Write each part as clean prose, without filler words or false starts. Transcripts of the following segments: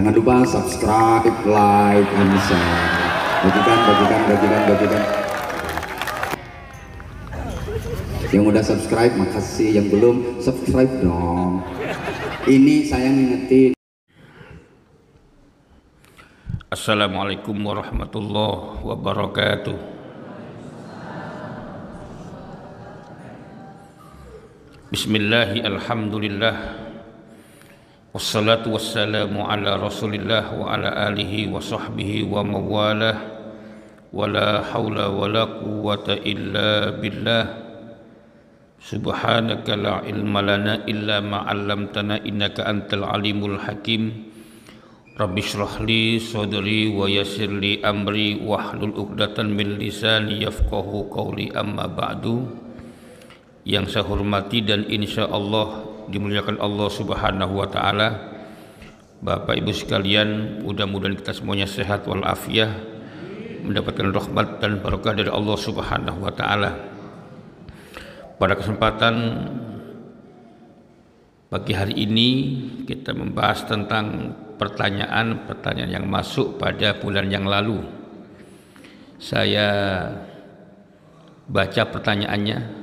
Jangan lupa subscribe, like, and share. Bagikan. Yang udah subscribe makasih, yang belum subscribe dong. Ini saya ngingetin. Assalamualaikum warahmatullahi wabarakatuh. Bismillahi alhamdulillah. Wassalatu wassalamu ala rasulillah wa ala alihi wa sahbihi wa mawalah. Wa la hawla wa la quwwata illa billah. Subhanaka la ilma lana illa ma 'allamtana innaka antal alimul hakim. Rabbi shrah li sadri wa yassir li amri wahlul 'uqdatan min lisani yafqahu qawli, amma ba'du. Yang saya hormati dan insya Allah dimuliakan Allah Subhanahu wa Ta'ala, Bapak Ibu sekalian, mudah-mudahan kita semuanya sehat walafiat, mendapatkan rahmat dan barakah dari Allah Subhanahu wa Ta'ala. Pada kesempatan pagi hari ini kita membahas tentang pertanyaan yang masuk pada bulan yang lalu. Saya baca pertanyaannya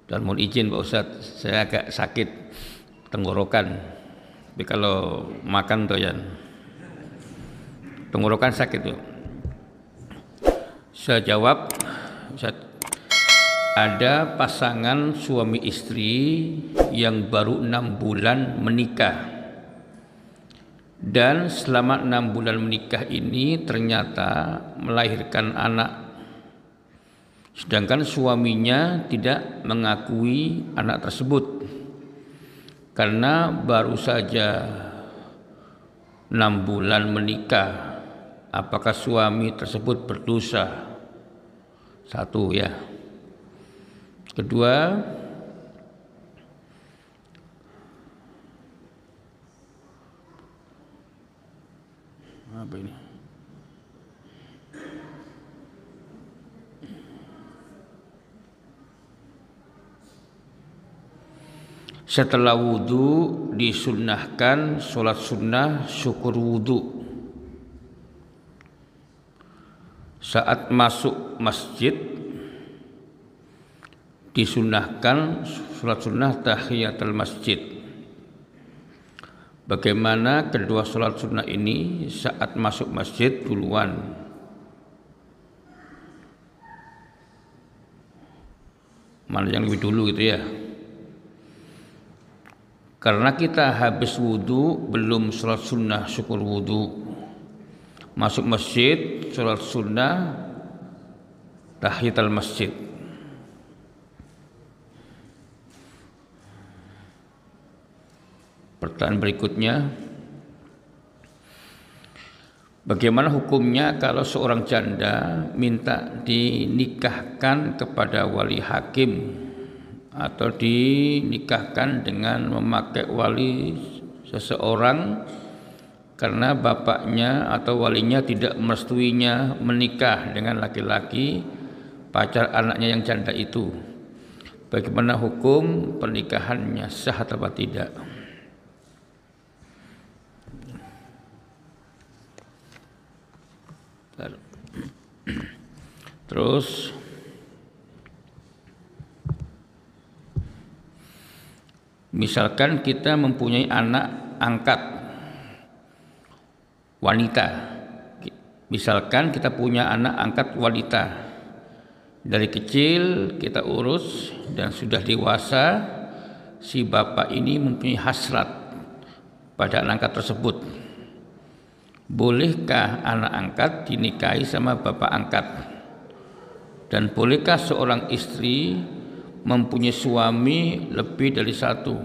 dan mohon izin Pak Ustadz, saya agak sakit tenggorokan. Tapi kalau makan doyan, tenggorokan sakit tuh. Saya jawab, ada pasangan suami istri yang baru 6 bulan menikah, dan selama 6 bulan menikah ini ternyata melahirkan anak, sedangkan suaminya tidak mengakui anak tersebut karena baru saja 6 bulan menikah. Apakah suami tersebut berdosa? Satu ya. Kedua, apa ini? Setelah wudhu disunnahkan sholat sunnah syukur wudhu. Saat masuk masjid disunnahkan sholat sunnah tahiyatul masjid. Bagaimana kedua sholat sunnah ini saat masuk masjid duluan? Mana yang lebih dulu gitu ya? Karena kita habis wudhu belum sholat sunnah syukur wudhu, masuk masjid sholat sunnah tahiyatul masjid. Pertanyaan berikutnya, bagaimana hukumnya kalau seorang janda minta dinikahkan kepada wali hakim atau dinikahkan dengan memakai wali seseorang karena bapaknya atau walinya tidak merestuinya menikah dengan laki-laki pacar anaknya yang janda itu? Bagaimana hukum pernikahannya, sah atau tidak? Terus misalkan kita mempunyai anak angkat wanita, misalkan kita punya anak angkat wanita, dari kecil kita urus dan sudah dewasa, si bapak ini mempunyai hasrat pada anak angkat tersebut. Bolehkah anak angkat dinikahi sama bapak angkat? Dan bolehkah seorang istri mempunyai suami lebih dari satu?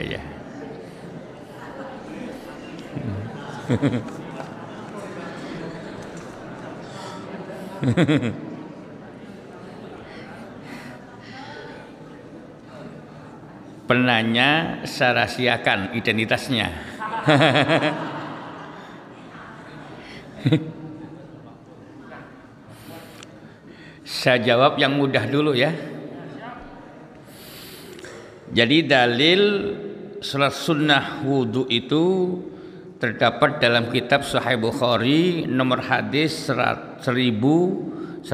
Ya. Penanya saya rahasiakan identitasnya. Saya jawab yang mudah dulu ya. Jadi dalil salat sunnah wudu itu terdapat dalam kitab Sahih Bukhari nomor hadis 1149,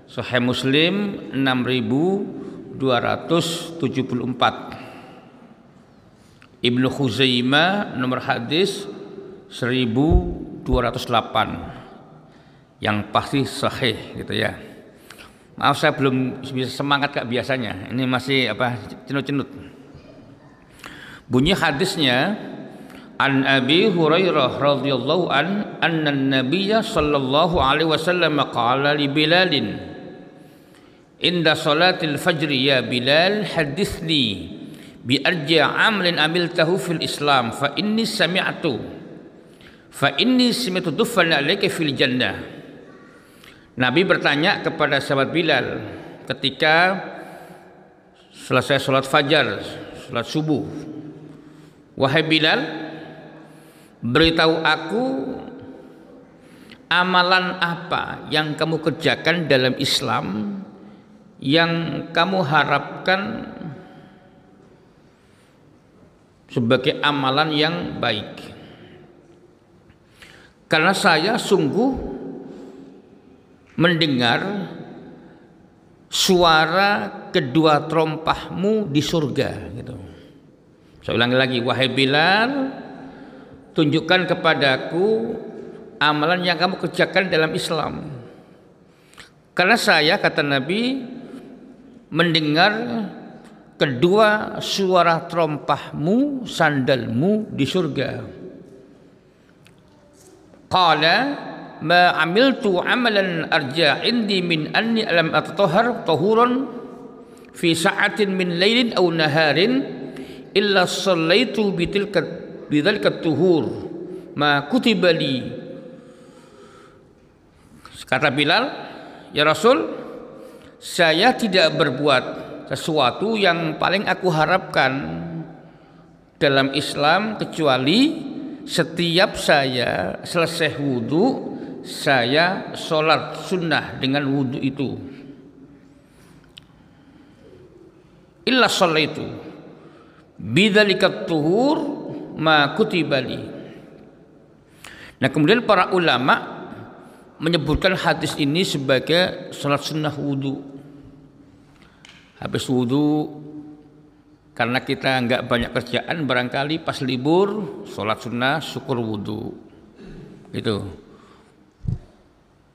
Sahih Muslim 6274, Ibnu Khuzaimah nomor hadis 1208, yang pasti sahih gitu ya. Maaf saya belum bisa semangat kayak biasanya. Ini masih cenut-cenut. Bunyi hadisnya, an Abi Hurairah radhiyallahu anna an-nabiyya sallallahu alaihi wasallam qala li Bilalin inda salatil fajr, ya Bilal hadithni bi arja' amlin amiltahu fil Islam fa inni sami'tu duffan alayka fil jannah. Nabi bertanya kepada sahabat Bilal ketika selesai sholat fajar, sholat subuh, wahai Bilal, beritahu aku amalan apa yang kamu kerjakan dalam Islam yang kamu harapkan sebagai amalan yang baik. Karena saya sungguh mendengar suara kedua terompahmu di surga gitu. Saya ulangi lagi, wahai Bilal, tunjukkan kepadaku amalan yang kamu kerjakan dalam Islam. Karena saya, kata Nabi, mendengar kedua suara terompahmu, sandalmu di surga. Qala ma amiltu amalan arja indi min anni alam atatahhar tahuran fi sa'atin min lailin aw naharin illa shallaitu bidzalika tuhur ma kutiba li. Kata Bilal, ya Rasul, saya tidak berbuat sesuatu yang paling aku harapkan dalam Islam kecuali setiap saya selesai wudu, saya sholat sunnah dengan wudu itu. Illa shallaitu bidzalika tuhur ma kutiba li. Nah, kemudian para ulama menyebutkan hadis ini sebagai sholat sunnah wudu. Habis wudu, karena kita nggak banyak kerjaan, barangkali pas libur sholat sunnah syukur wudu itu.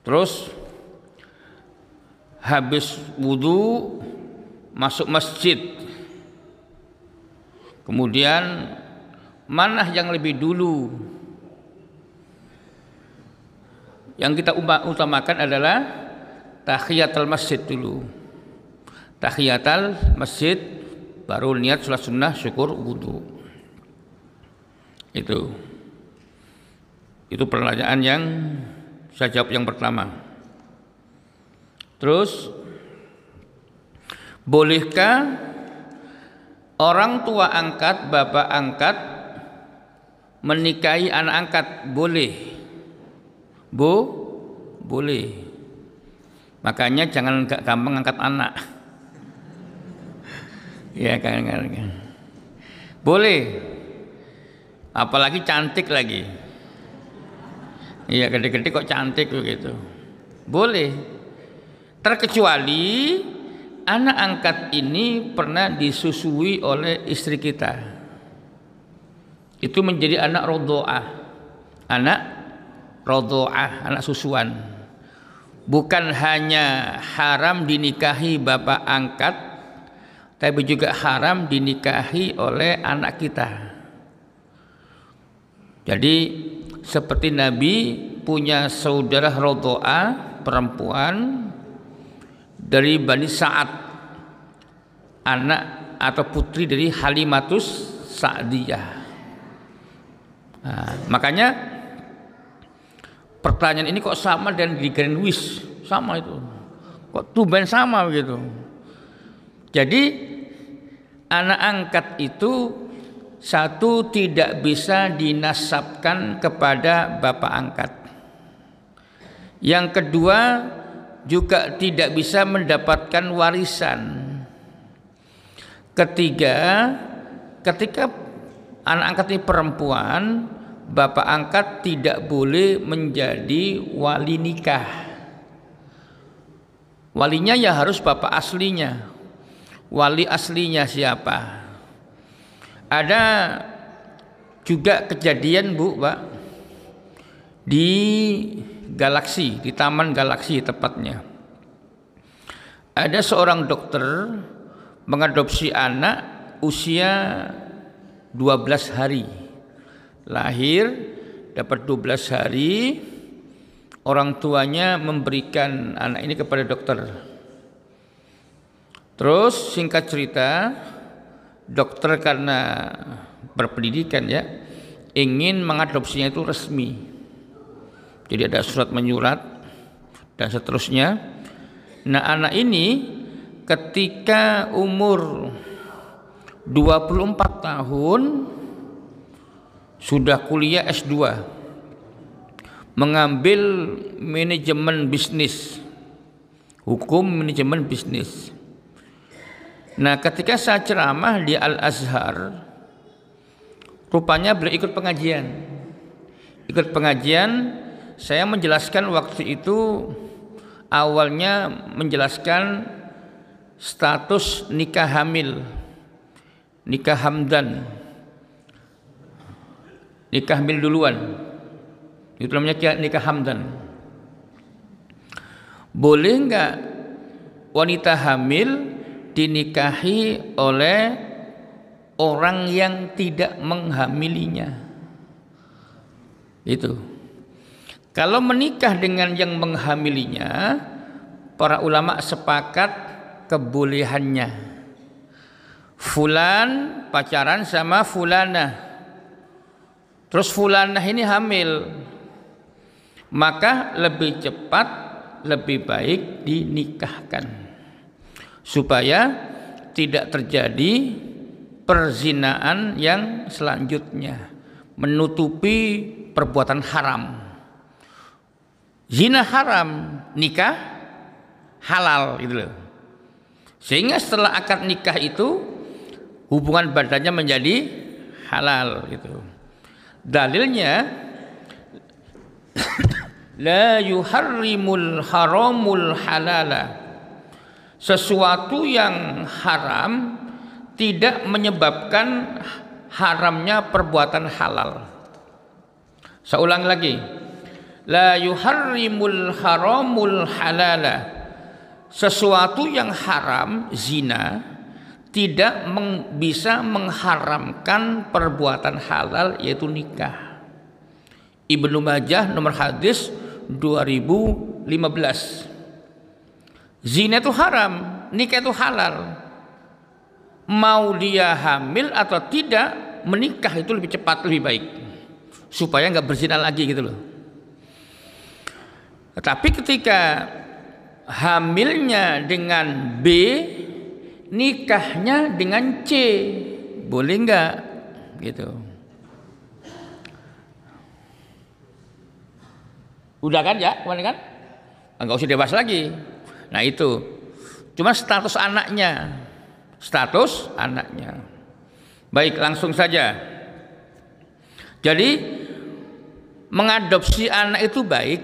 Terus habis wudu masuk masjid, kemudian mana yang lebih dulu? Yang kita utamakan adalah tahiyatul masjid dulu. Tahiyatul masjid, baru niat sholat sunnah syukur wudu. Itu pertanyaan yang saya jawab yang pertama. Terus, bolehkah orang tua angkat, bapak angkat menikahi anak angkat? Boleh. Boleh. Makanya jangan gampang angkat anak. Ya kan. Boleh. Apalagi cantik lagi. Iya, gede-gede kok cantik begitu. Boleh. Terkecuali anak angkat ini pernah disusui oleh istri kita. Itu menjadi anak rodho'ah. Anak susuan. Bukan hanya haram dinikahi bapak angkat, tapi juga haram dinikahi oleh anak kita. Jadi seperti Nabi punya saudara rodho'ah perempuan dari Bani Sa'ad, anak atau putri dari Halimatus Sa'diyah. Nah, makanya pertanyaan ini kok sama dengan di Greenwich, sama itu, kok tumben sama begitu. Jadi anak angkat itu satu, tidak bisa dinasabkan kepada bapak angkat. Yang kedua, juga tidak bisa mendapatkan warisan. Ketiga, ketika anak angkat ini perempuan, bapak angkat tidak boleh menjadi wali nikah. Walinya ya harus bapak aslinya. Wali aslinya siapa? Ada juga kejadian, Bu, Pak, di Galaksi, di Taman Galaksi tepatnya. Ada seorang dokter mengadopsi anak usia 12 hari. Lahir dapat 12 hari, orang tuanya memberikan anak ini kepada dokter. Terus singkat cerita, dokter karena berpendidikan ya, ingin mengadopsinya itu resmi. Jadi ada surat menyurat dan seterusnya. Nah, anak ini ketika umur 24 tahun sudah kuliah S2, mengambil manajemen bisnis, hukum manajemen bisnis. Nah, ketika saya ceramah di Al-Azhar, rupanya beliau ikut pengajian. Saya menjelaskan waktu itu, awalnya menjelaskan status nikah hamil, nikah hamdan, nikah hamil duluan. Itu namanya nikah hamdan. Boleh enggak wanita hamil dinikahi oleh orang yang tidak menghamilinya? Itu. Kalau menikah dengan yang menghamilinya, para ulama sepakat kebolehannya. Fulan pacaran sama fulanah, terus fulanah ini hamil, maka lebih cepat, lebih baik dinikahkan supaya tidak terjadi perzinaan yang selanjutnya, menutupi perbuatan haram. Zina haram, nikah halal gitu loh. Sehingga setelah akad nikah itu hubungan badannya menjadi halal gitu. Dalilnya la yuharrimul haramul halala. Sesuatu yang haram tidak menyebabkan haramnya perbuatan halal. Saya ulang lagi. La yuharrimul haramul halala. Sesuatu yang haram, zina, tidak bisa mengharamkan perbuatan halal, yaitu nikah. Ibnu Majah nomor hadis 2015. Zina itu haram, nikah itu halal. Mau dia hamil atau tidak, menikah itu lebih cepat, lebih baik, supaya nggak berzina lagi gitu loh. Tetapi ketika hamilnya dengan B, nikahnya dengan C, boleh nggak gitu? Udah kan ya, kemarin kan? Nggak usah dibahas lagi. Nah itu, cuma status anaknya, Baik, langsung saja. Jadi mengadopsi anak itu baik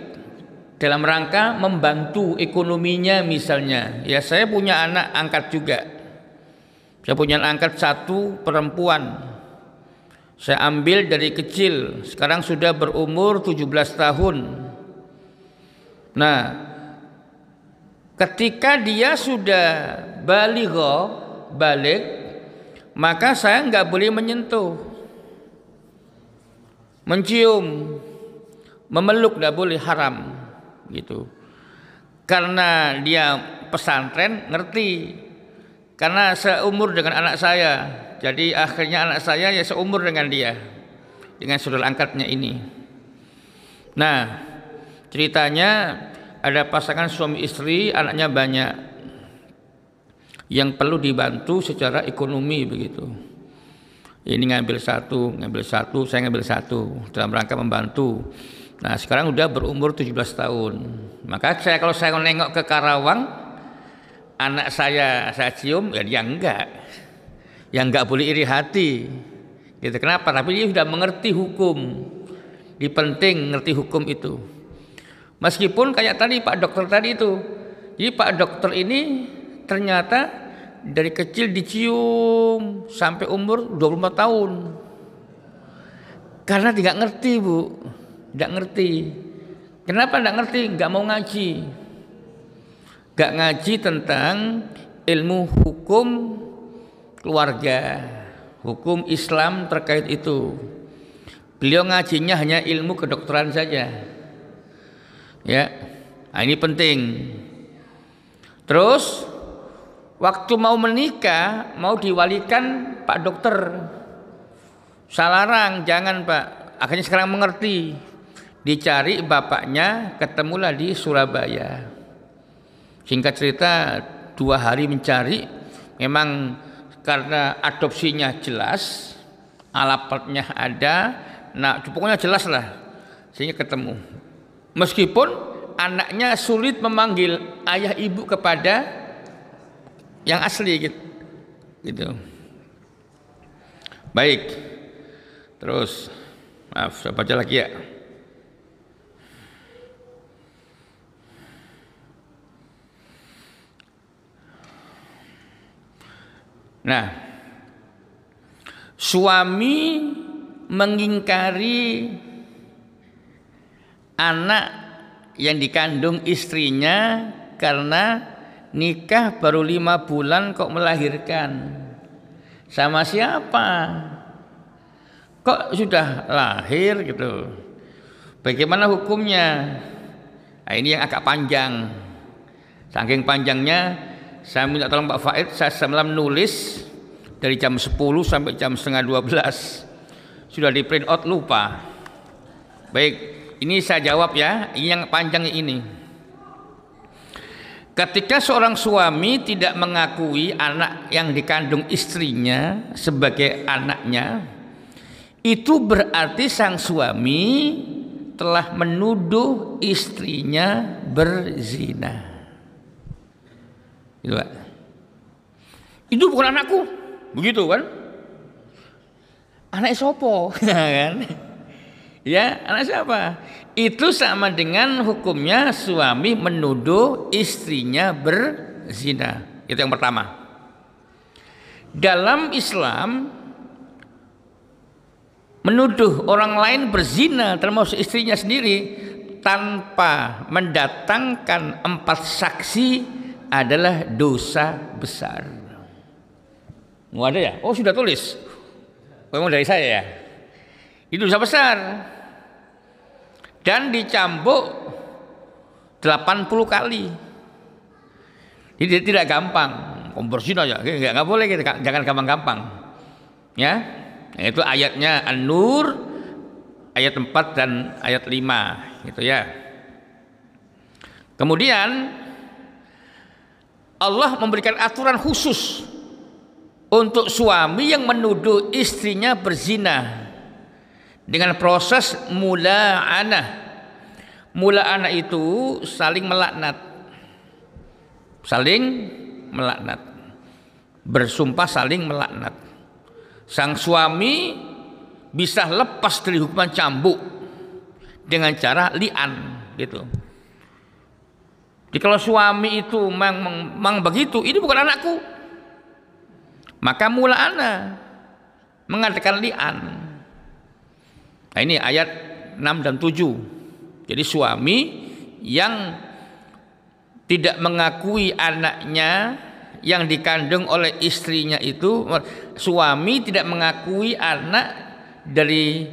dalam rangka membantu ekonominya misalnya. Ya, saya punya anak angkat juga. Saya punya anak angkat satu perempuan. Saya ambil dari kecil, sekarang sudah berumur 17 tahun. Nah, ketika dia sudah balik, maka saya nggak boleh menyentuh, mencium, memeluk, nggak boleh, haram gitu. Karena dia pesantren, ngerti. Karena seumur dengan anak saya, jadi akhirnya anak saya ya seumur dengan dia, dengan saudara angkatnya ini. Nah, ceritanya ada pasangan suami istri, anaknya banyak, yang perlu dibantu secara ekonomi begitu. Ini ngambil satu, saya ngambil satu dalam rangka membantu. Nah, sekarang udah berumur 17 tahun. Maka kalau saya nengok ke Karawang, anak saya cium, ya dia enggak. Yang enggak boleh iri hati. Gitu. Kenapa? Tapi dia sudah mengerti hukum. Dia penting ngerti hukum itu. Meskipun kayak tadi Pak Dokter tadi itu. Jadi Pak Dokter ini ternyata dari kecil dicium sampai umur 25 tahun. Karena tidak ngerti, Bu. Tidak ngerti. Kenapa tidak ngerti? Nggak mau ngaji. Nggak ngaji tentang ilmu hukum keluarga, hukum Islam terkait itu. Beliau ngajinya hanya ilmu kedokteran saja. Ya, nah, ini penting. Terus waktu mau menikah, mau diwalikan Pak Dokter. Saya larang, jangan Pak. Akhirnya sekarang mengerti. Dicari bapaknya, ketemulah di Surabaya. Singkat cerita 2 hari mencari. Memang karena adopsinya jelas, alamatnya ada. Nah pokoknya jelas lah. Sehingga ketemu. Meskipun anaknya sulit memanggil ayah ibu kepada yang asli gitu. Baik. Terus maaf, saya baca lagi ya. Nah, suami mengingkari anak yang dikandung istrinya karena nikah baru 5 bulan kok melahirkan. Sama siapa? Kok sudah lahir gitu? Bagaimana hukumnya? Nah, ini yang agak panjang. Saking panjangnya, saya minta tolong Pak Faid, saya semalam nulis dari jam 10 sampai jam setengah 12. Sudah di print out lupa. Baik, ini saya jawab ya, ini yang panjang ini. Ketika seorang suami tidak mengakui anak yang dikandung istrinya sebagai anaknya, itu berarti sang suami telah menuduh istrinya berzina. Gitu, Pak. Itu bukan anakku, begitu kan? Anak sopo, kan? Ya, anak siapa? Itu sama dengan hukumnya suami menuduh istrinya berzina. Itu yang pertama. Dalam Islam, menuduh orang lain berzina termasuk istrinya sendiri tanpa mendatangkan 4 saksi adalah dosa besar. Mau ada ya? Oh sudah tulis. Memang dari saya ya. Itu dosa besar. Dan dicambuk 80 kali. Jadi tidak gampang. Berzina ya, nggak boleh gitu. Jangan gampang-gampang. Ya, itu ayatnya An-Nur ayat 4 dan ayat 5 gitu ya. Kemudian Allah memberikan aturan khusus untuk suami yang menuduh istrinya berzina dengan proses mula'anah. Mula'anah itu saling melaknat. Saling melaknat. Bersumpah saling melaknat. Sang suami bisa lepas dari hukuman cambuk dengan cara li'an gitu. Jadi kalau suami itu memang begitu, ini bukan anakku, maka mula'ana mengadakan li'an. Nah ini ayat 6 dan 7. Jadi suami yang tidak mengakui anaknya yang dikandung oleh istrinya itu, suami tidak mengakui anak dari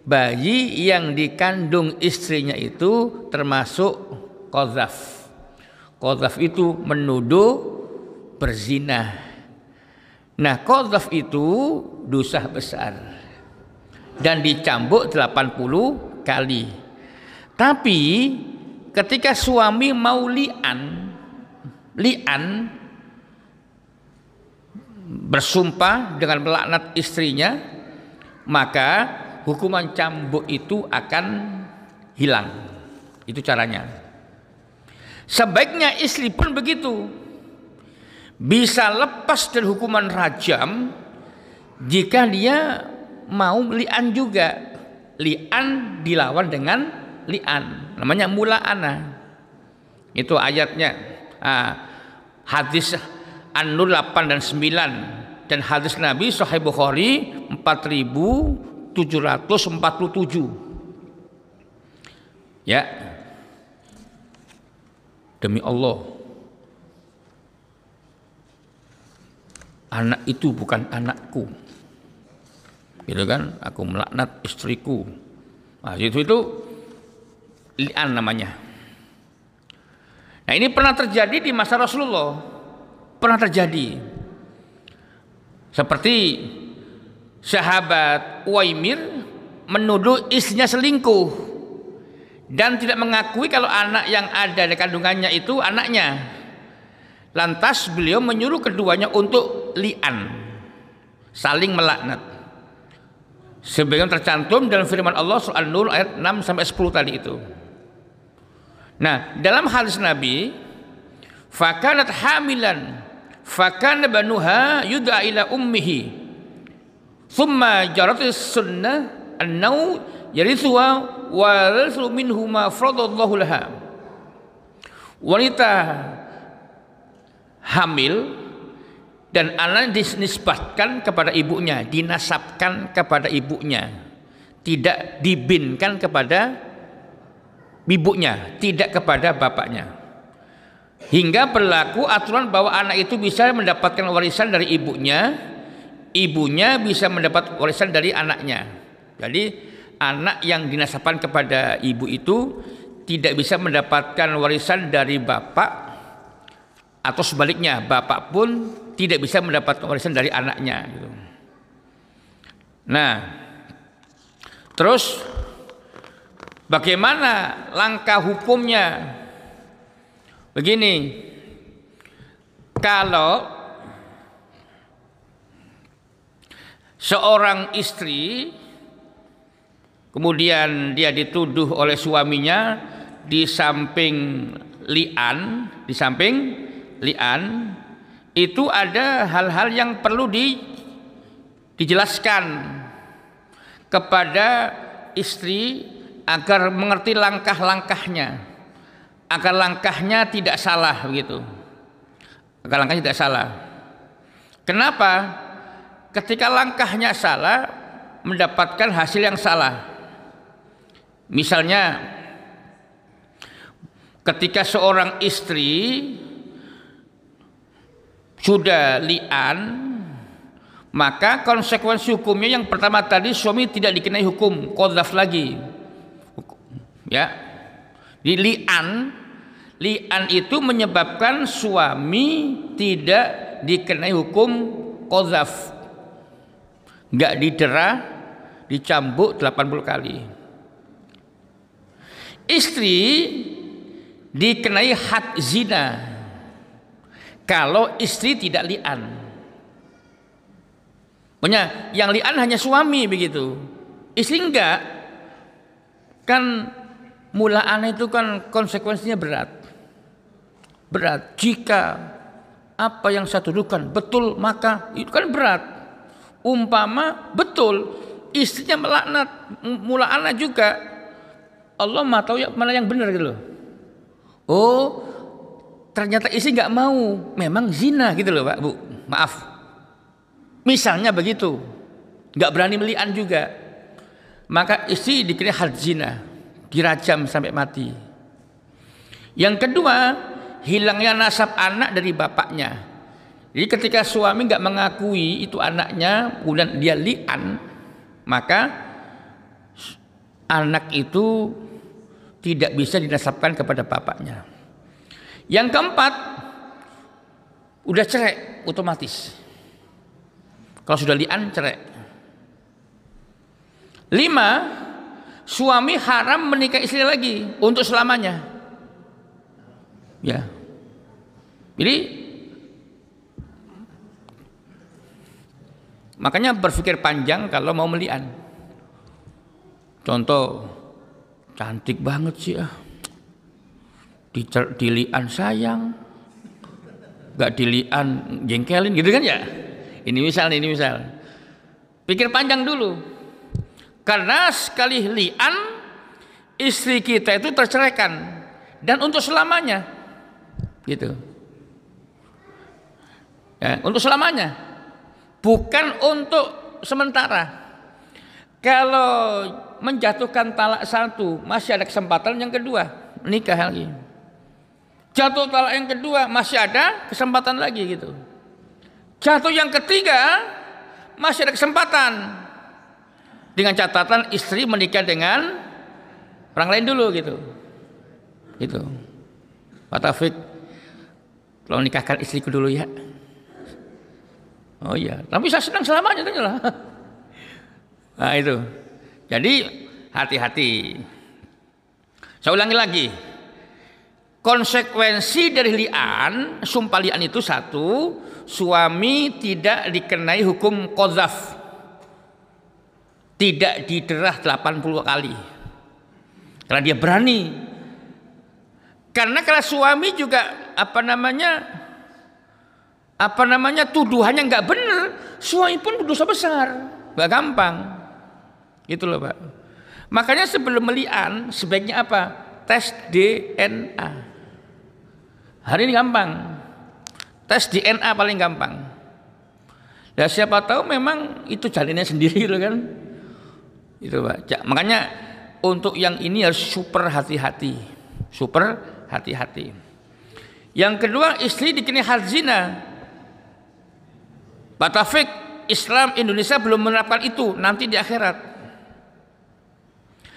bayi yang dikandung istrinya itu termasuk qadzaf. Qadzaf itu menuduh berzina. Nah, qadzaf itu dosa besar dan dicambuk 80 kali. Tapi ketika suami mau li'an bersumpah dengan melaknat istrinya, maka hukuman cambuk itu akan hilang. Itu caranya. Sebaiknya istri pun begitu, bisa lepas dari hukuman rajam jika dia mau li'an juga. Li'an dilawan dengan li'an, namanya mula'ana. Itu ayatnya. Hadis An-Nur 8 dan 9 dan hadis Nabi Sahih Bukhari 4747. Ya. Demi Allah, anak itu bukan anakku, gitu kan? Aku melaknat istriku. Nah, itu li'an namanya. Nah, ini pernah terjadi di masa Rasulullah, pernah terjadi. Seperti sahabat Uwaimir menuduh istrinya selingkuh dan tidak mengakui kalau anak yang ada di kandungannya itu anaknya. Lantas beliau menyuruh keduanya untuk li'an, saling melaknat. Sebagaimana tercantum dalam firman Allah surah An-Nur ayat 6 sampai 10 tadi itu. Nah, dalam hadis Nabi, fakanat hamilan fakana banuha yud'a ila ummihi thumma jaratis sunnah annau yarithuha wa yarithu minhu ma faradallahu laha. Wanita hamil dan anak dinisbatkan kepada ibunya, dinasabkan kepada ibunya, tidak dibinkan kepada ibunya, tidak kepada bapaknya. Hingga berlaku aturan bahwa anak itu bisa mendapatkan warisan dari ibunya, ibunya bisa mendapat warisan dari anaknya. Jadi anak yang dinasabkan kepada ibu itu tidak bisa mendapatkan warisan dari bapak, atau sebaliknya bapak pun tidak bisa mendapatkan warisan dari anaknya gitu. Nah, terus bagaimana langkah hukumnya? Begini, kalau seorang istri kemudian dia dituduh oleh suaminya di samping li'an, itu ada hal-hal yang perlu dijelaskan kepada istri agar mengerti langkah-langkahnya, agar langkahnya tidak salah begitu. Agar langkahnya tidak salah. Kenapa? Ketika langkahnya salah, mendapatkan hasil yang salah. Misalnya, ketika seorang istri sudah li'an, maka konsekuensi hukumnya yang pertama tadi, suami tidak dikenai hukum qadzaf lagi. Ya. Di li'an itu menyebabkan suami tidak dikenai hukum qadzaf. Enggak didera, dicambuk 80 kali. Istri dikenai had zina kalau istri tidak li'an. Pokoknya yang li'an hanya suami begitu. Istri enggak. Kan mula'an itu kan konsekuensinya berat. Berat. Jika apa yang saya tuduhkan betul, maka itu kan berat. Umpama betul istrinya melaknat, mula'ana juga, Allah mah tahu mana yang benar gitu loh. Oh, ternyata istri nggak mau, memang zina gitu loh Pak Bu, maaf. Misalnya begitu, nggak berani meli'an juga, maka istri dikira had zina, dirajam sampai mati. Yang kedua, hilangnya nasab anak dari bapaknya. Jadi ketika suami nggak mengakui itu anaknya, kemudian dia li'an, maka anak itu tidak bisa dinasabkan kepada bapaknya. Yang keempat, udah cerai otomatis. Kalau sudah li'an, cerai. 5, suami haram menikah istri lagi untuk selamanya. Ya. Jadi Makanya berpikir panjang kalau mau melian. Contoh, cantik banget sih dilian sayang, gak dilian jengkelin gitu kan ya. Ini misal. Pikir panjang dulu. Karena sekali lian, istri kita itu terceraikan dan untuk selamanya, gitu. Ya, untuk selamanya, bukan untuk sementara. Kalau menjatuhkan talak satu, masih ada kesempatan yang kedua, nikah lagi. Jatuh talak yang kedua, masih ada kesempatan lagi gitu. Jatuh yang ketiga, masih ada kesempatan. Dengan catatan istri menikah dengan orang lain dulu gitu. Gitu. Pak Taufik, tolong nikahkan istriku dulu ya. Oh iya, tapi saya senang selamanya itu lah. Nah itu. Jadi hati-hati. Saya ulangi lagi. Konsekuensi dari li'an, sumpah li'an itu satu, suami tidak dikenai hukum qadzaf. Tidak diderah 80 kali. Karena dia berani. Karena kalau suami juga tuduhannya nggak benar, suami pun dosa besar, nggak gampang, gitu loh Pak. Makanya sebelum melian sebaiknya apa? Tes DNA. Hari ini gampang, tes DNA paling gampang. Ya siapa tahu memang itu jalannya sendiri loh kan, itu Pak. Makanya untuk yang ini harus super hati-hati, super hati-hati. Yang kedua, istri dikenai had zina. Pak Taufik, Islam Indonesia belum menerapkan itu, nanti di akhirat.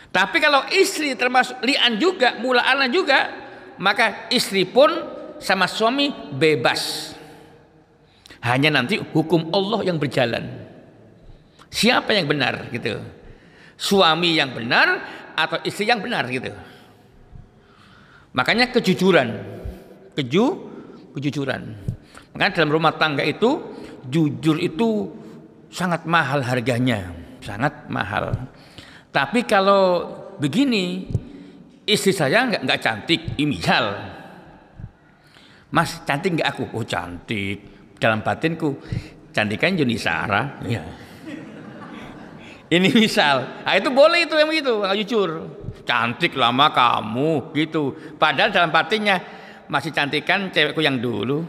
Tapi kalau istri termasuk li'an juga, mula'ana juga, maka istri pun sama suami bebas. Hanya nanti hukum Allah yang berjalan. Siapa yang benar gitu? Suami yang benar atau istri yang benar gitu. Makanya kejujuran. Kejujuran. Makanya dalam rumah tangga itu jujur itu sangat mahal harganya, sangat mahal. Tapi kalau begini, istri saya nggak cantik, misal, Mas cantik nggak aku? Oh cantik. Dalam batinku, cantikan Yuni Sarah. Ya. Ini misal, nah, itu boleh itu yang begitu, nggak jujur. Cantik lama kamu, gitu. Padahal dalam batinnya masih cantikan cewekku yang dulu.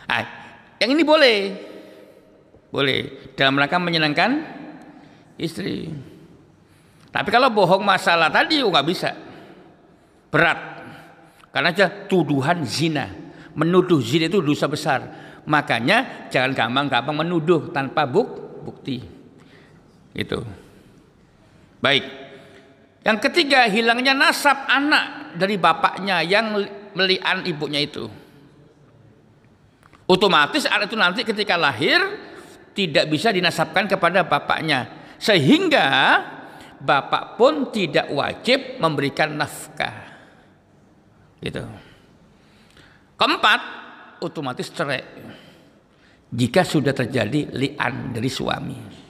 Nah, yang ini boleh dalam rangka menyenangkan istri. Tapi kalau bohong masalah tadi nggak bisa, berat, karena aja tuduhan zina, menuduh zina itu dosa besar. Makanya jangan gampang-gampang menuduh tanpa bukti. Itu. Baik. Yang ketiga, hilangnya nasab anak dari bapaknya yang melian ibunya itu. Otomatis anak itu nanti ketika lahir tidak bisa dinasabkan kepada bapaknya, sehingga bapak pun tidak wajib memberikan nafkah. Gitu. Keempat, otomatis cerai jika sudah terjadi li'an dari suami.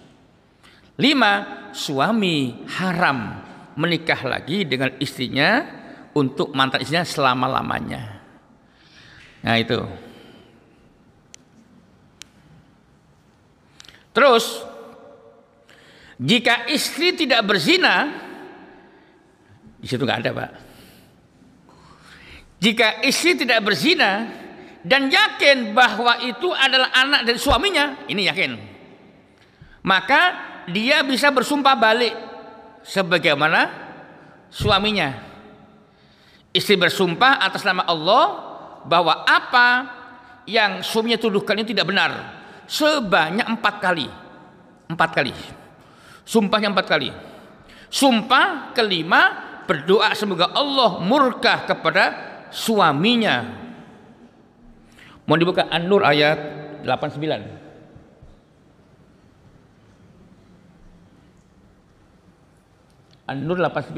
5, suami haram menikah lagi dengan istrinya untuk mantan istrinya selama-lamanya. Nah itu. Terus, jika istri tidak berzina, di situ nggak ada Pak. Jika istri tidak berzina dan yakin bahwa itu adalah anak dari suaminya, ini yakin, maka dia bisa bersumpah balik sebagaimana suaminya. Istri bersumpah atas nama Allah bahwa apa yang suaminya tuduhkan itu tidak benar sebanyak 4 kali. 4 kali. Sumpahnya 4 kali. Sumpah kelima berdoa semoga Allah murka kepada suaminya. Mau dibuka An-Nur ayat 89. An-Nur 89.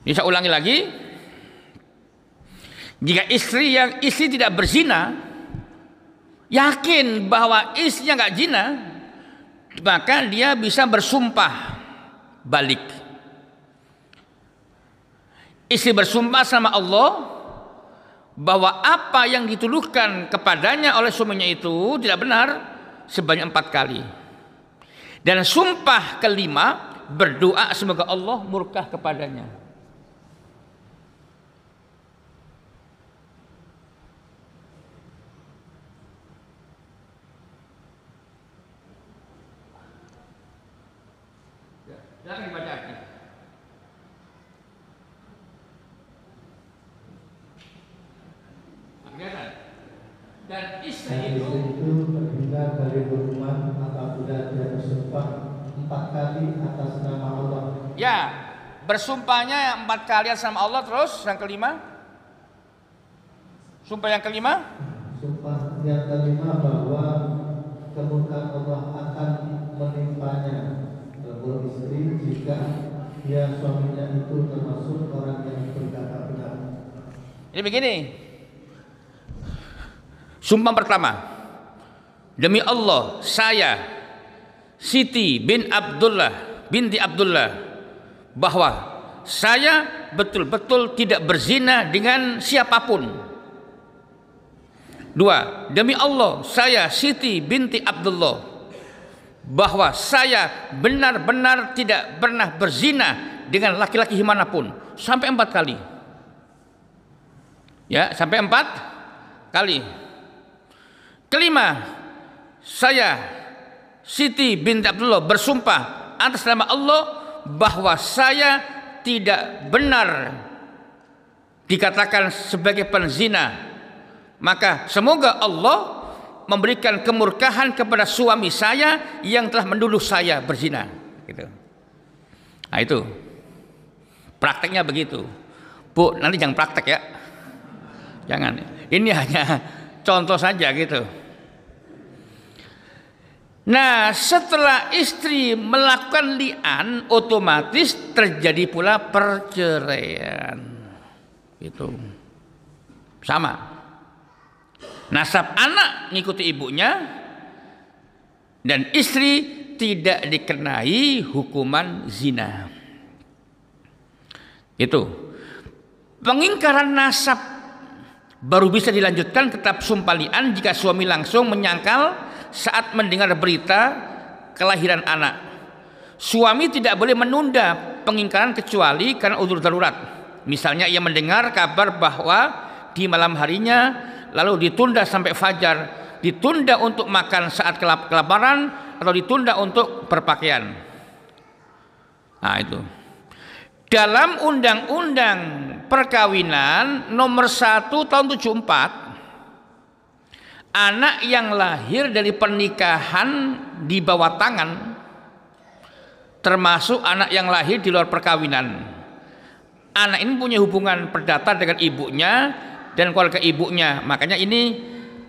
Ini saya ulangi lagi. Jika istri tidak berzina, yakin bahwa istrinya nggak zina, maka dia bisa bersumpah balik. Istri bersumpah sama Allah bahwa apa yang dituduhkan kepadanya oleh suaminya itu tidak benar sebanyak 4 kali. Dan sumpah kelima berdoa semoga Allah murka kepadanya. Jangan dibaca. Dan istri itu terhindar dari hukuman apabila dia bersumpah 4 kali atas nama Allah. Ya, bersumpahnya 4 kali atas nama Allah. Terus yang kelima, sumpah yang kelima, sumpah yang kelima bahwa kemurkaan Allah akan menimpanya berburu istri jika dia suaminya itu termasuk orang yang berkata benar. Ini begini. Sumpah pertama, demi Allah saya Siti binti Abdullah bahwa saya betul-betul tidak berzina dengan siapapun. 2, demi Allah saya Siti binti Abdullah bahwa saya benar-benar tidak pernah berzina dengan laki-laki manapun. Sampai 4 kali. Ya, sampai 4 kali. Kelima, saya Siti binti Abdullah bersumpah atas nama Allah bahwa saya tidak benar dikatakan sebagai penzina. Maka semoga Allah memberikan kemurkaan kepada suami saya yang telah menuduh saya berzina. Gitu. Nah itu prakteknya begitu. Bu, nanti jangan praktek ya. Jangan. Ini hanya contoh saja gitu. Nah, setelah istri melakukan li'an, otomatis terjadi pula perceraian. Itu sama. Nasab anak ngikuti ibunya, dan istri tidak dikenai hukuman zina. Itu. Pengingkaran nasab baru bisa dilanjutkan ke tahap sumpah li'an jika suami langsung menyangkal saat mendengar berita kelahiran anak. Suami tidak boleh menunda pengingkaran kecuali karena udzur darurat. Misalnya ia mendengar kabar bahwa di malam harinya lalu ditunda sampai fajar, ditunda untuk makan saat kelaparan, atau ditunda untuk berpakaian. Nah itu. Dalam Undang-Undang Perkawinan nomor 1 tahun 74, anak yang lahir dari pernikahan di bawah tangan, termasuk anak yang lahir di luar perkawinan. Anak ini punya hubungan perdata dengan ibunya dan keluarga ibunya. Makanya ini,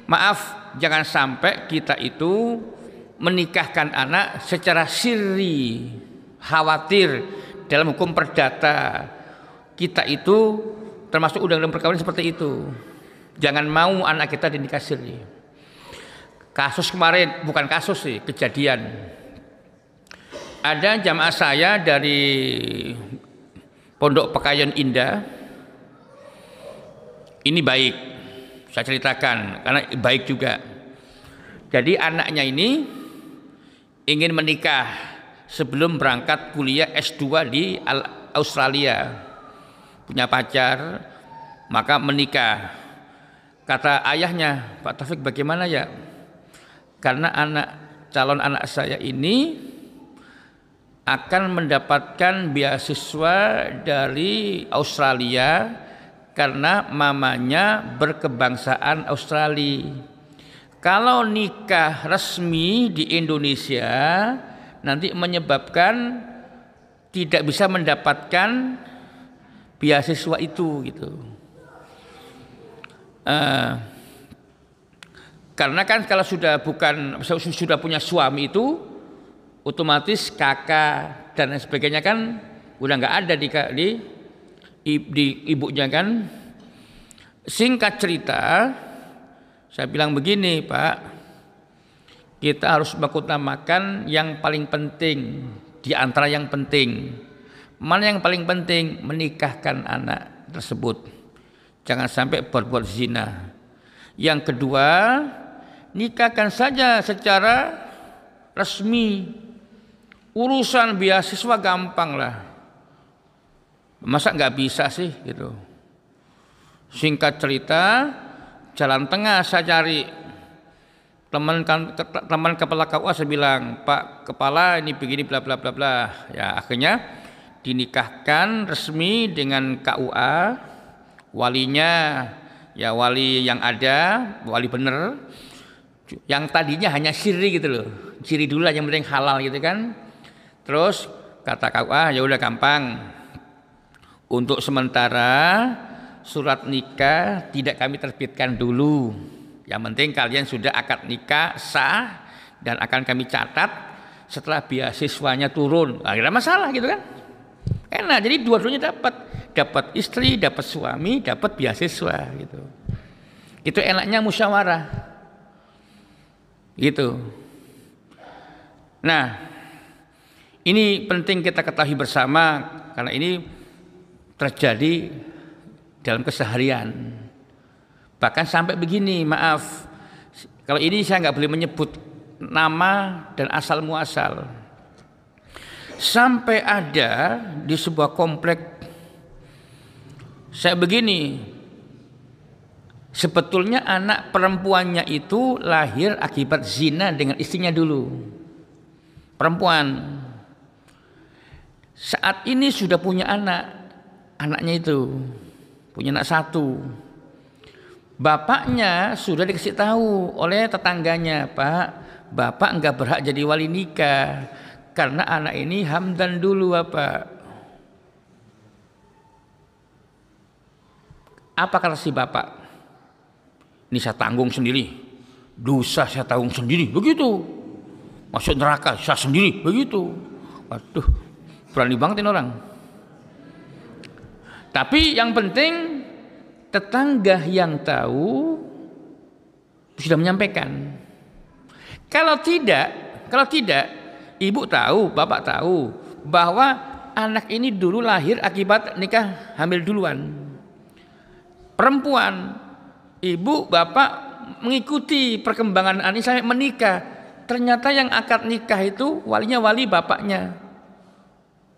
maaf, jangan sampai kita itu menikahkan anak secara sirri, khawatir dalam hukum perdata. Kita itu termasuk undang-undang perkawinan seperti itu. Jangan mau anak kita dinikah sirri. Kasus kemarin, bukan kasus sih, kejadian. Ada jamaah saya dari Pondok Pekayon Indah. Ini baik, saya ceritakan karena baik juga. Jadi anaknya ini ingin menikah sebelum berangkat kuliah S2 di Australia. Punya pacar, maka menikah. Kata ayahnya, Pak Taufik, bagaimana ya? Karena calon anak saya ini akan mendapatkan beasiswa dari Australia karena mamanya berkebangsaan Australia. Kalau nikah resmi di Indonesia nanti menyebabkan tidak bisa mendapatkan beasiswa itu gitu. Karena kan kalau sudah punya suami itu otomatis kakak dan sebagainya kan udah nggak ada di ibunya kan. Singkat cerita, saya bilang begini, Pak, kita harus mengutamakan yang paling penting di antara yang penting. Mana yang paling penting? Menikahkan anak tersebut. Jangan sampai berbuat zina. Yang kedua, nikahkan saja secara resmi. Urusan beasiswa gampang lah. Masa nggak bisa sih gitu. Singkat cerita, jalan tengah saya cari. Teman kepala KUA saya bilang, Pak Kepala ini begini bla bla bla bla. Ya akhirnya dinikahkan resmi dengan KUA, walinya ya wali yang ada, wali bener. Yang tadinya hanya siri gitu loh, siri dulu lah yang penting halal gitu kan. Terus kata KUA, ya udah gampang. Untuk sementara surat nikah tidak kami terbitkan dulu. Yang penting kalian sudah akad nikah sah dan akan kami catat setelah beasiswanya turun. Nah, tidak masalah gitu kan? Enak. Jadi dua-duanya dapat istri, dapat suami, dapat beasiswa gitu. Itu enaknya musyawarah. Gitu. Nah, ini penting kita ketahui bersama karena ini terjadi dalam keseharian. Bahkan sampai begini, maaf, kalau ini saya nggak boleh menyebut nama dan asal muasal. Sampai ada di sebuah komplek, saya begini, sebetulnya anak perempuannya itu lahir akibat zina dengan istrinya dulu, perempuan. Saat ini sudah punya anaknya itu punya anak satu. Bapaknya sudah dikasih tahu oleh tetangganya, Pak, bapak enggak berhak jadi wali nikah karena anak ini hamdan dulu, Bapak. Apa kata si bapak? Ini saya tanggung sendiri, dosa saya tanggung sendiri, begitu. Masuk neraka saya sendiri, begitu. Waduh, berani banget ini orang. Tapi yang penting tetangga yang tahu sudah menyampaikan. Kalau tidak, ibu tahu, bapak tahu bahwa anak ini dulu lahir akibat nikah hamil duluan. Perempuan, ibu, bapak mengikuti perkembangan anak sampai menikah. Ternyata yang akad nikah itu walinya wali bapaknya.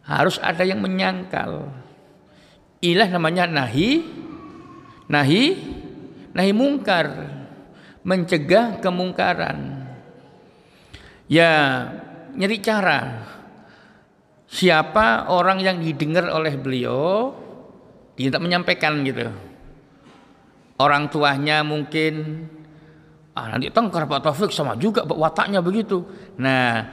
Harus ada yang menyangkal. Ilah namanya nahi mungkar, mencegah kemungkaran. Ya, nyari cara. Siapa orang yang didengar oleh beliau, dia tak menyampaikan gitu. Orang tuanya mungkin, nanti tengkar Pak Taufik sama juga wataknya begitu. Nah,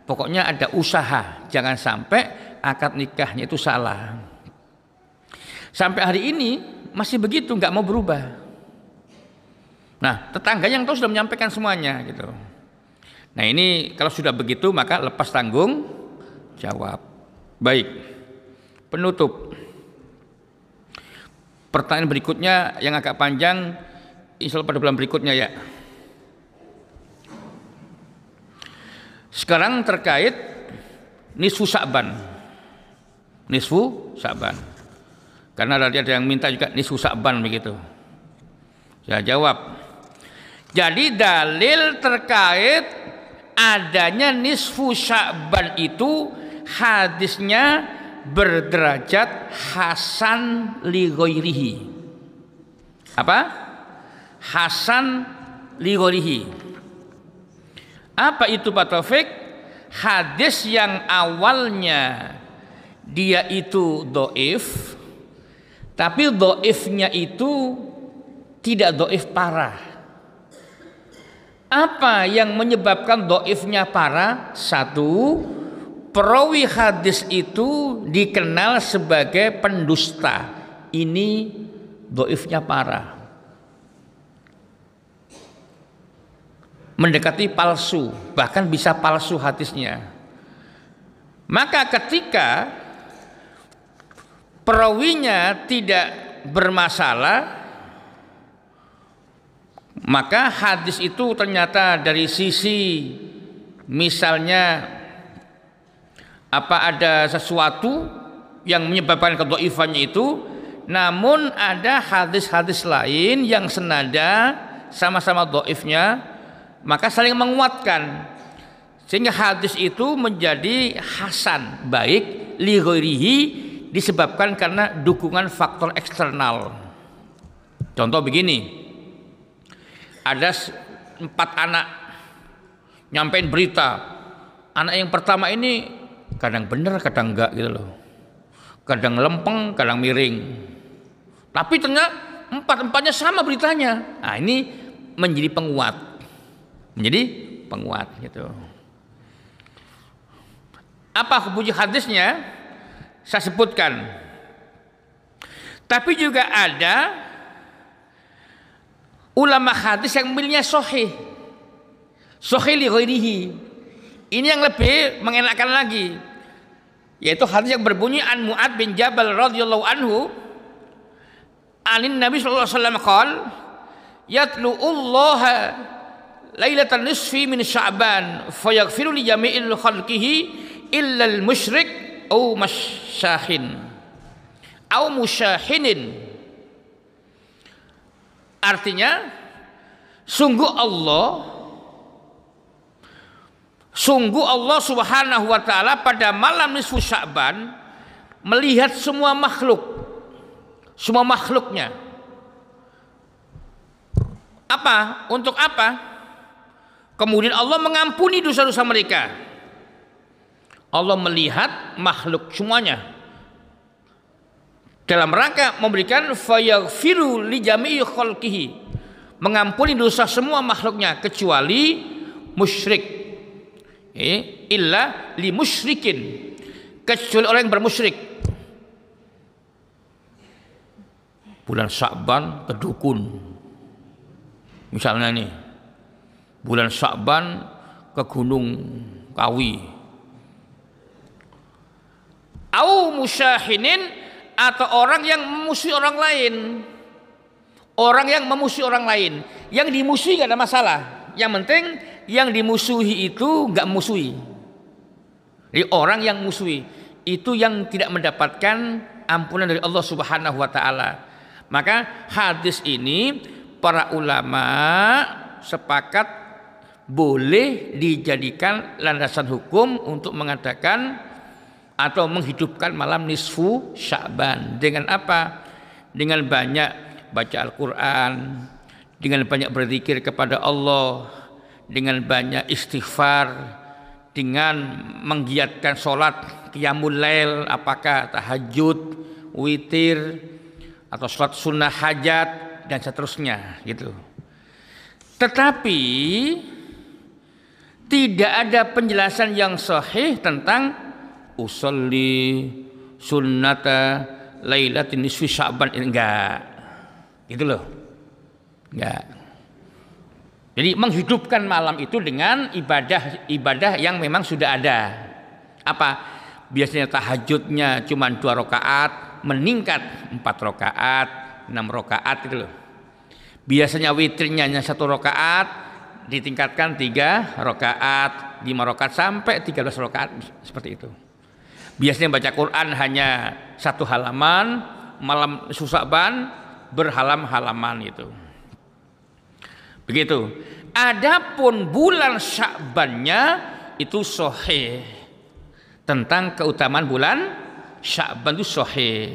pokoknya ada usaha, jangan sampai akad nikahnya itu salah. Sampai hari ini masih begitu, nggak mau berubah. Nah, tetangga yang tahu sudah menyampaikan semuanya gitu. Nah, ini kalau sudah begitu maka lepas tanggung jawab. Baik, penutup. Pertanyaan berikutnya yang agak panjang, insya Allah pada bulan berikutnya ya. Sekarang terkait nisfu Sya'ban. Nisfu Sya'ban. Karena ada yang minta juga nisfu Sya'ban begitu. Saya jawab. Jadi dalil terkait adanya nisfu Sya'ban itu hadisnya berderajat hasan li ghairihi. Apa? Hasan li ghairihi. Apa itu Pak Taufik? Hadis yang awalnya dia itu dhaif, tapi dhaifnya itu tidak dhaif parah. Apa yang menyebabkan dhaifnya parah? Satu, perawi hadis itu dikenal sebagai pendusta. Ini dhaifnya parah. Mendekati palsu, bahkan bisa palsu hadisnya. Maka ketika perawinya tidak bermasalah, Maka hadis itu ternyata dari sisi misalnya ada sesuatu yang menyebabkan kedhaifannya itu, namun ada hadis-hadis lain yang senada sama-sama dhaifnya, maka saling menguatkan sehingga hadis itu menjadi hasan, baik li ghairihi, disebabkan karena dukungan faktor eksternal. Contoh begini, ada 4 anak nyampein berita, anak yang pertama ini kadang benar kadang enggak gitu loh, kadang lempeng kadang miring, tapi ternyata 4-empatnya sama beritanya. Nah, ini menjadi penguat gitu. Apa bunyi hadisnya? Saya sebutkan. Tapi juga ada ulama hadis yang milihnya sahih li ghairihi. Ini yang lebih mengenakan lagi, yaitu hadis yang berbunyi an Mu'ad bin Jabal radhiyallahu anhu anin Nabi sallallahu alaihi wasallam qala yatlu Allah lailatan nisfi min Sya'ban fayaghfiru li jami'il khalqihi illa al musyrik au masyahin au musyahinin. Artinya sungguh Allah Subhanahu wa taala pada malam nisfu Sya'ban melihat semua makhluknya. Untuk apa? Kemudian Allah mengampuni dosa-dosa mereka. Allah melihat makhluk semuanya dalam rangka memberikan fayaghfiru li jami'i khalqihi, mengampuni dosa semua makhluknya kecuali musyrik, illa li musyrikin, kecuali orang yang bermusyrik. Bulan Sya'ban ke dukun, misalnya nih, bulan Sya'ban ke Gunung Kawi, au musyahinin, atau orang yang memusuhi orang lain, yang dimusuhi gak ada masalah, yang penting yang dimusuhi itu gak musuhi. Jadi orang yang musuhi itu yang tidak mendapatkan ampunan dari Allah Subhanahu wa taala. Maka hadis ini para ulama sepakat boleh dijadikan landasan hukum untuk mengadakan atau menghidupkan malam nisfu Sya'ban. Dengan apa? Dengan banyak baca Al-Quran, dengan banyak berzikir kepada Allah, dengan banyak istighfar, dengan menggiatkan sholat qiyamul lail, apakah tahajud, witir, atau sholat sunnah hajat, dan seterusnya gitu. Tetapi tidak ada penjelasan yang sahih tentang usolli sunnata lailatin nisfi Sya'ban, enggak gitu loh, enggak. Jadi menghidupkan malam itu dengan ibadah yang memang sudah ada. Apa? Biasanya tahajudnya cuma 2 rakaat, meningkat 4 rakaat, 6 rakaat gitu loh. Biasanya witirnya hanya 1 rakaat, ditingkatkan 3 rakaat, 5 rakaat sampai 13 rakaat, seperti itu. Biasanya baca Quran hanya 1 halaman, malam Sya'ban berhalam-halaman itu. Begitu. Adapun bulan Sya'bannya itu sahih. Tentang keutamaan bulan Sya'ban itu sahih.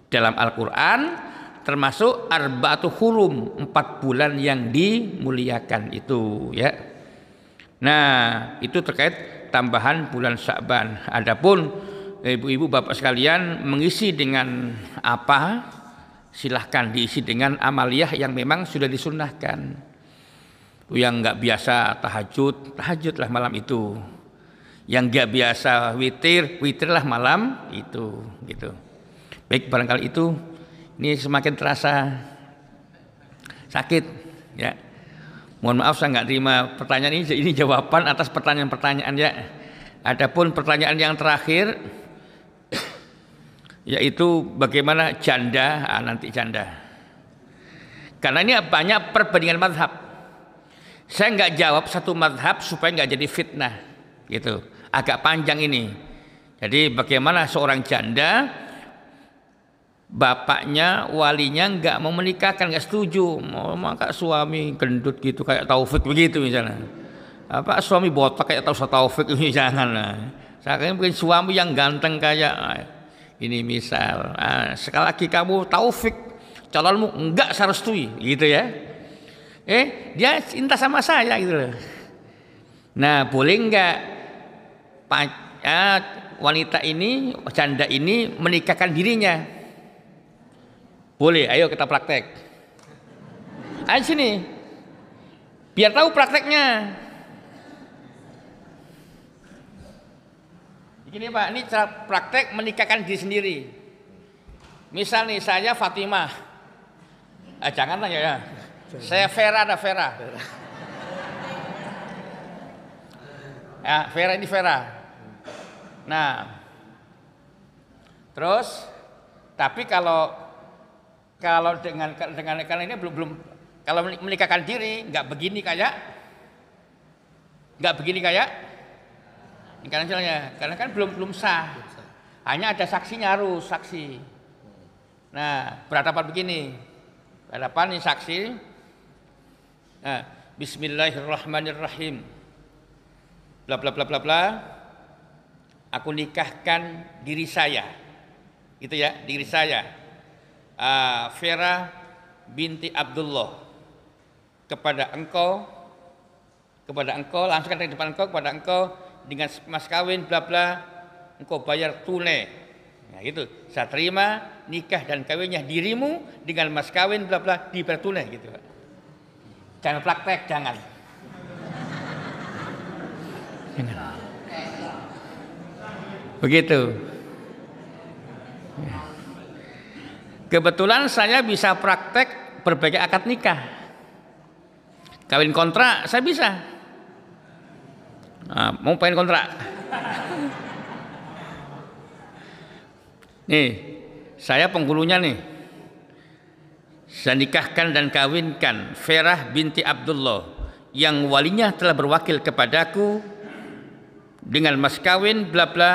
Dalam Al-Qur'an termasuk arba'atu hurum, 4 bulan yang dimuliakan itu ya. Nah, itu terkait tambahan bulan Sya'ban. Adapun ibu-ibu bapak sekalian mengisi dengan apa? Silahkan diisi dengan amaliyah yang memang sudah disunnahkan. Yang nggak biasa tahajudlah malam itu. Yang nggak biasa witirlah malam itu, gitu. Baik, barangkali itu ini semakin terasa sakit, ya. Mohon maaf saya nggak terima pertanyaan ini jawaban atas pertanyaan-pertanyaan ya. Adapun pertanyaan yang terakhir, yaitu bagaimana janda, nanti janda. Karena ini banyak perbandingan mazhab. Saya nggak jawab satu mazhab supaya nggak jadi fitnah, gitu. Agak panjang ini. Jadi bagaimana seorang janda, bapaknya, walinya nggak mau menikahkan, nggak setuju, mau maka suami gendut gitu kayak Taufik begitu misalnya. Apa suami botak kayak Taufik ini jangan lah. Saya mungkin suami yang ganteng kayak ini misal. Sekali lagi kamu Taufik, calonmu enggak saya restui, gitu ya. Dia cinta sama saya gitu loh. Nah, boleh enggak wanita ini, janda ini menikahkan dirinya? Boleh, ayo kita praktek. Ayo sini. Biar tahu prakteknya. Begini Pak, ini cara praktek menikahkan diri sendiri. Misal nih saya Fatimah. Janganlah ya. Saya Vera, ada Vera. Ya, Vera ini Vera. Nah, terus, tapi kalau dengan ini belum kalau menikahkan diri nggak begini kayak karena kan belum sah. Hanya ada saksinya, harus saksi. Nah, berhadapan begini. Berhadapan ini saksi. Nah, bismillahirrahmanirrahim. Bla bla bla bla bla. Aku nikahkan diri saya. Gitu ya, diri saya. Vera binti Abdullah kepada engkau langsung dari depan engkau, kepada engkau dengan mas kawin bla bla engkau bayar tunai. Nah gitu, saya terima nikah dan kawinnya dirimu dengan mas kawin bla bla dibayar tunai gitu. Jangan praktek, jangan. Begitu. Kebetulan saya bisa praktek berbagai akad nikah. Kawin kontrak saya bisa. Nah, mau pengen kontrak. Nih, saya penghulunya nih. Saya nikahkan dan kawinkan Vera binti Abdullah yang walinya telah berwakil kepadaku dengan mas kawin bla bla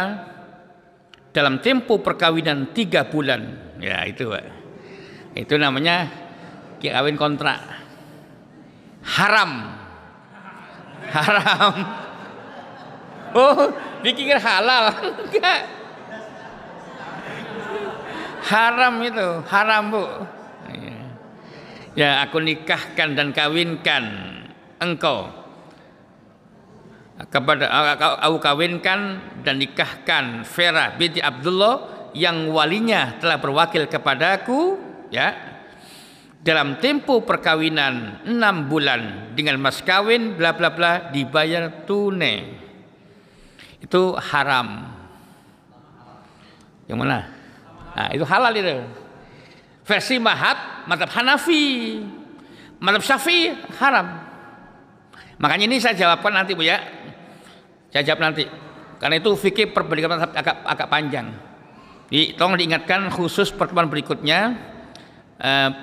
dalam tempo perkawinan 3 bulan. Ya itu Pak. Itu namanya kawin kontrak. Haram. Oh, dikira halal. Enggak. Haram itu, haram Bu. Ya, aku nikahkan dan kawinkan engkau kepada aku kawinkan dan nikahkan Vera binti Abdullah yang walinya telah berwakil kepadaku ya dalam tempo perkawinan 6 bulan dengan mas kawin bla bla bla dibayar tunai. Itu haram. Yang mana? Nah, itu halal itu. Versi mazhab Hanafi, mazhab Syafi'i haram. Makanya ini saya jawabkan nanti Bu ya. Saya jawab nanti. Karena itu fikih perbandingan mazhab agak panjang. Tolong diingatkan khusus pertemuan berikutnya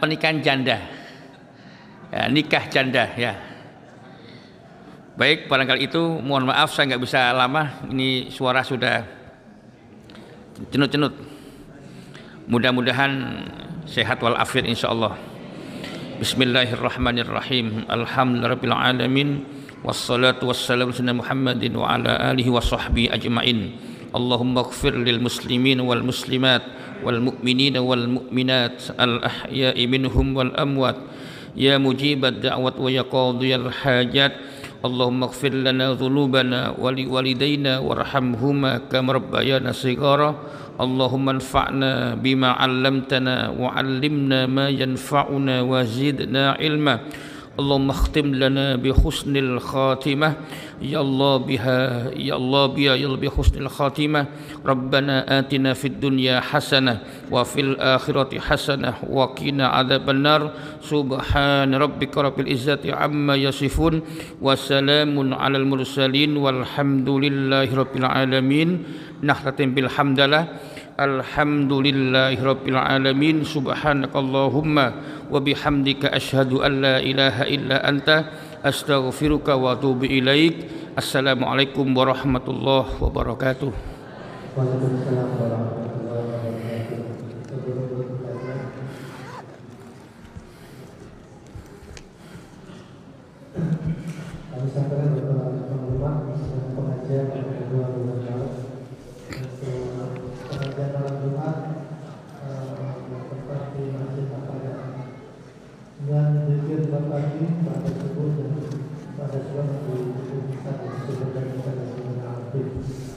pernikahan janda. Ya, nikah janda ya. Baik, barangkali itu mohon maaf saya nggak bisa lama. Ini suara sudah cenut-cenut. Mudah-mudahan sehat walafiat insyaallah. Bismillahirrahmanirrahim. Alhamdulillahirabbil alamin. Wassalatu wassalamu ala Muhammadin wa ala alihi wa sahbihi ajma'in. Allahumma ighfir lil muslimin wal muslimat wal mu'minin wal mu'minat al ahya'i minhum wal amwat. Ya mujibad da'wat wa ya qadhiyal hajat. Allahumma ighfir lana dhunubana wa li walidayna warhamhuma kama rabbayana shighara. Allahumma anfa'na bima 'allamtana wa 'allimna ma yanfa'una wa zidna ilma. Allahumma khtim lana bi husnil khatimah ya Allah biha ya Allah bi husnil khatimah. Rabbana atina fid dunya hasanah wa fil akhirati hasanah wa qina adzabannar. Subhana rabbika rabbil izzati amma yasifun wa salamun alal mursalin walhamdulillahi rabbil alamin. Nahlatin bil hamdalah. alhamdulillahirabbil alamin, subhanakallahumma wa bihamdika asyhadu an la ilaha illa anta astaghfiruka wa atubu ilaik. Assalamualaikum warahmatullahi wabarakatuh. Waalaikumsalam warahmatullahi wabarakatuh. Sebelum bertanya, kami sampaikan beberapa pengumuman pengajian pada 2 bulan Maret. Untuk pengajian malam Jumat tempat di Masjid Al-Fatihah dengan zikir pagi pada subuh dan pada siang di Pusat Sumber dan Informasi Al-Fatihah.